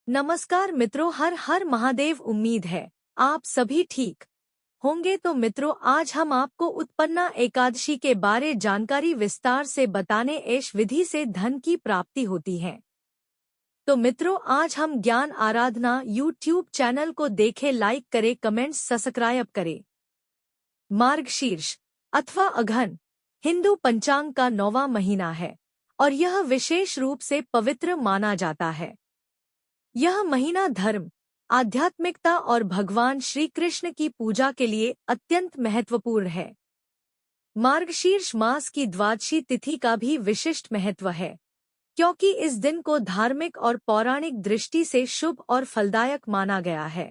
नमस्कार मित्रों, हर हर महादेव। उम्मीद है आप सभी ठीक होंगे। तो मित्रों, आज हम आपको उत्पन्ना एकादशी के बारे जानकारी विस्तार से बताने। इस विधि से धन की प्राप्ति होती है। तो मित्रों, आज हम ज्ञान आराधना यूट्यूब चैनल को देखें, लाइक करें, कमेंट्स सब्सक्राइब करें। मार्गशीर्ष अथवा अघन हिंदू पंचांग का 9वां महीना है और यह विशेष रूप से पवित्र माना जाता है। यह महीना धर्म, आध्यात्मिकता और भगवान श्री कृष्ण की पूजा के लिए अत्यंत महत्वपूर्ण है। मार्गशीर्ष मास की द्वादशी तिथि का भी विशिष्ट महत्व है, क्योंकि इस दिन को धार्मिक और पौराणिक दृष्टि से शुभ और फलदायक माना गया है।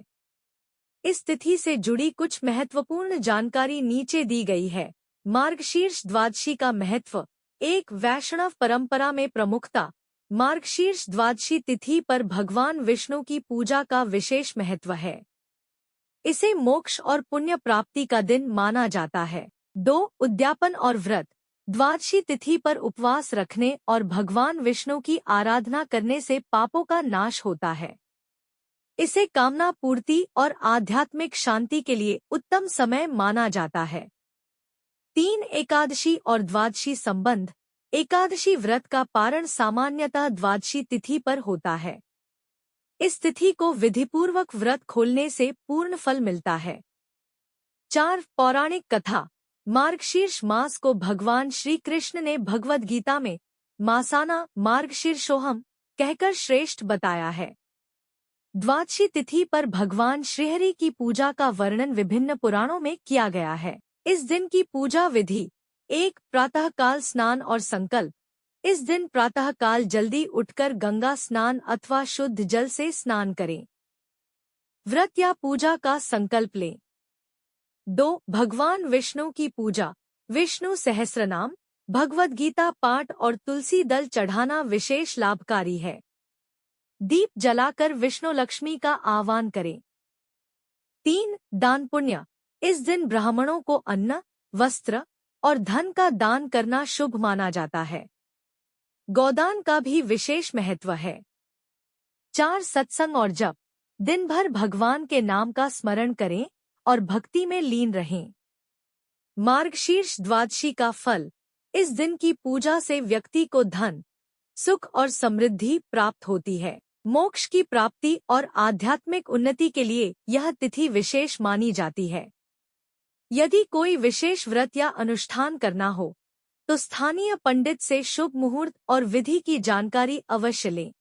इस तिथि से जुड़ी कुछ महत्वपूर्ण जानकारी नीचे दी गई है। मार्गशीर्ष द्वादशी का महत्व। एक वैष्णव परंपरा में प्रमुखता। मार्गशीर्ष द्वादशी तिथि पर भगवान विष्णु की पूजा का विशेष महत्व है। इसे मोक्ष और पुण्य प्राप्ति का दिन माना जाता है। 2. उद्यापन और व्रत। द्वादशी तिथि पर उपवास रखने और भगवान विष्णु की आराधना करने से पापों का नाश होता है। इसे कामना पूर्ति और आध्यात्मिक शांति के लिए उत्तम समय माना जाता है। 3. एकादशी और द्वादशी संबंध। एकादशी व्रत का पारण सामान्यतः द्वादशी तिथि पर होता है। इस तिथि को विधिपूर्वक व्रत खोलने से पूर्ण फल मिलता है। 4. पौराणिक कथा। मार्गशीर्ष मास को भगवान श्री कृष्ण ने भगवद गीता में मासाना मार्गशीर्षोहम कहकर श्रेष्ठ बताया है। द्वादशी तिथि पर भगवान श्रीहरि की पूजा का वर्णन विभिन्न पुराणों में किया गया है। इस दिन की पूजा विधि। 1. प्रातःकाल स्नान और संकल्प। इस दिन प्रातःकाल जल्दी उठकर गंगा स्नान अथवा शुद्ध जल से स्नान करें। व्रत या पूजा का संकल्प लें। 2. भगवान विष्णु की पूजा। विष्णु सहस्रनाम, भगवद गीता पाठ और तुलसी दल चढ़ाना विशेष लाभकारी है। दीप जलाकर विष्णु लक्ष्मी का आह्वान करें। 3. दान पुण्य। इस दिन ब्राह्मणों को अन्न, वस्त्र और धन का दान करना शुभ माना जाता है। गोदान का भी विशेष महत्व है। 4. सत्संग और जप। दिन भर भगवान के नाम का स्मरण करें और भक्ति में लीन रहें। मार्गशीर्ष द्वादशी का फल। इस दिन की पूजा से व्यक्ति को धन, सुख और समृद्धि प्राप्त होती है। मोक्ष की प्राप्ति और आध्यात्मिक उन्नति के लिए यह तिथि विशेष मानी जाती है। यदि कोई विशेष व्रत या अनुष्ठान करना हो तो स्थानीय पंडित से शुभ मुहूर्त और विधि की जानकारी अवश्य लें।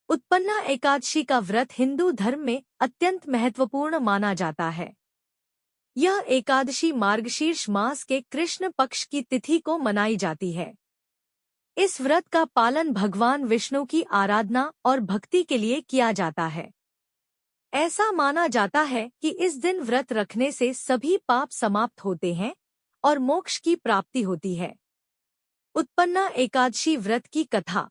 उत्पन्ना एकादशी का व्रत हिंदू धर्म में अत्यंत महत्वपूर्ण माना जाता है। यह एकादशी मार्गशीर्ष मास के कृष्ण पक्ष की तिथि को मनाई जाती है। इस व्रत का पालन भगवान विष्णु की आराधना और भक्ति के लिए किया जाता है। ऐसा माना जाता है कि इस दिन व्रत रखने से सभी पाप समाप्त होते हैं और मोक्ष की प्राप्ति होती है। उत्पन्ना एकादशी व्रत की कथा।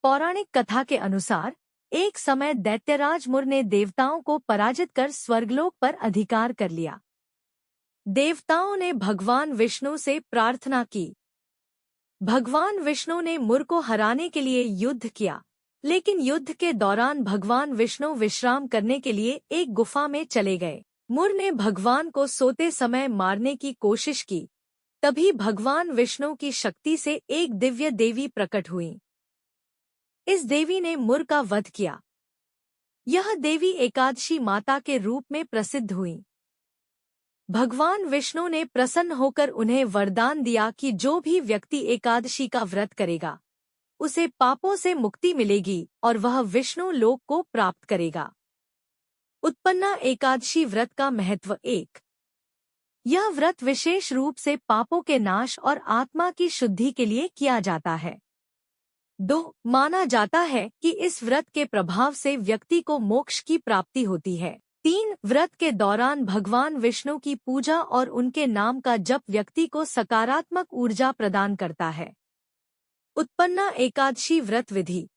पौराणिक कथा के अनुसार एक समय दैत्यराज मुर ने देवताओं को पराजित कर स्वर्गलोक पर अधिकार कर लिया। देवताओं ने भगवान विष्णु से प्रार्थना की। भगवान विष्णु ने मुर को हराने के लिए युद्ध किया, लेकिन युद्ध के दौरान भगवान विष्णु विश्राम करने के लिए एक गुफा में चले गए। मुर ने भगवान को सोते समय मारने की कोशिश की। तभी भगवान विष्णु की शक्ति से एक दिव्य देवी प्रकट हुई। इस देवी ने मुर का वध किया। यह देवी एकादशी माता के रूप में प्रसिद्ध हुई। भगवान विष्णु ने प्रसन्न होकर उन्हें वरदान दिया कि जो भी व्यक्ति एकादशी का व्रत करेगा उसे पापों से मुक्ति मिलेगी और वह विष्णु लोक को प्राप्त करेगा। उत्पन्ना एकादशी व्रत का महत्व। 1. यह व्रत विशेष रूप से पापों के नाश और आत्मा की शुद्धि के लिए किया जाता है। 2. माना जाता है कि इस व्रत के प्रभाव से व्यक्ति को मोक्ष की प्राप्ति होती है। 3. व्रत के दौरान भगवान विष्णु की पूजा और उनके नाम का जप व्यक्ति को सकारात्मक ऊर्जा प्रदान करता है। उत्पन्ना एकादशी व्रत विधि।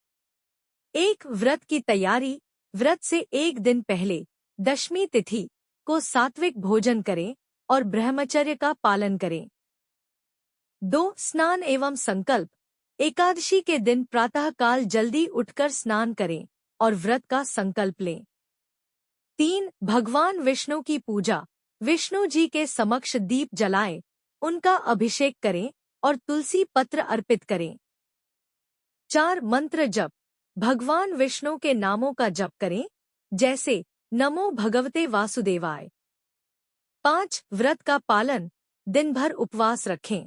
1. व्रत की तैयारी। व्रत से एक दिन पहले दशमी तिथि को सात्विक भोजन करें और ब्रह्मचर्य का पालन करें। 2. स्नान एवं संकल्प। एकादशी के दिन प्रातःकाल जल्दी उठकर स्नान करें और व्रत का संकल्प लें। 3. भगवान विष्णु की पूजा। विष्णु जी के समक्ष दीप जलाएं, उनका अभिषेक करें और तुलसी पत्र अर्पित करें। 4. मंत्र जप। भगवान विष्णु के नामों का जप करें, जैसे नमो भगवते वासुदेवाय। 5. व्रत का पालन। दिन भर उपवास रखें।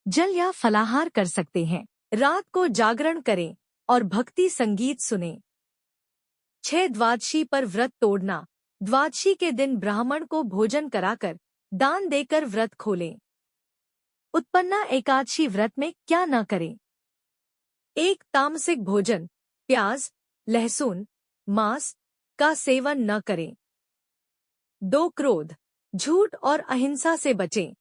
जल या फलाहार कर सकते हैं। रात को जागरण करें और भक्ति संगीत सुनें। 6. द्वादशी पर व्रत तोड़ना। द्वादशी के दिन ब्राह्मण को भोजन कराकर दान देकर व्रत खोलें। उत्पन्ना एकादशी व्रत में क्या न करें। 1. तामसिक भोजन, प्याज, लहसुन, मांस का सेवन न करें। 2. क्रोध, झूठ और अहिंसा से बचें।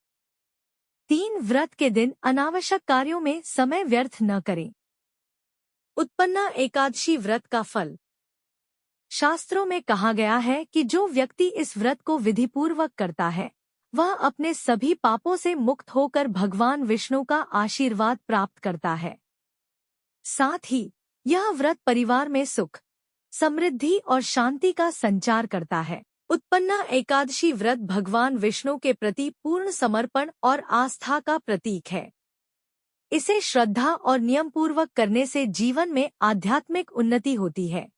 3. व्रत के दिन अनावश्यक कार्यों में समय व्यर्थ न करें। उत्पन्ना एकादशी व्रत का फल। शास्त्रों में कहा गया है कि जो व्यक्ति इस व्रत को विधिपूर्वक करता है, वह अपने सभी पापों से मुक्त होकर भगवान विष्णु का आशीर्वाद प्राप्त करता है। साथ ही यह व्रत परिवार में सुख, समृद्धि और शांति का संचार करता है। उत्पन्ना एकादशी व्रत भगवान विष्णु के प्रति पूर्ण समर्पण और आस्था का प्रतीक है। इसे श्रद्धा और नियम पूर्वक करने से जीवन में आध्यात्मिक उन्नति होती है।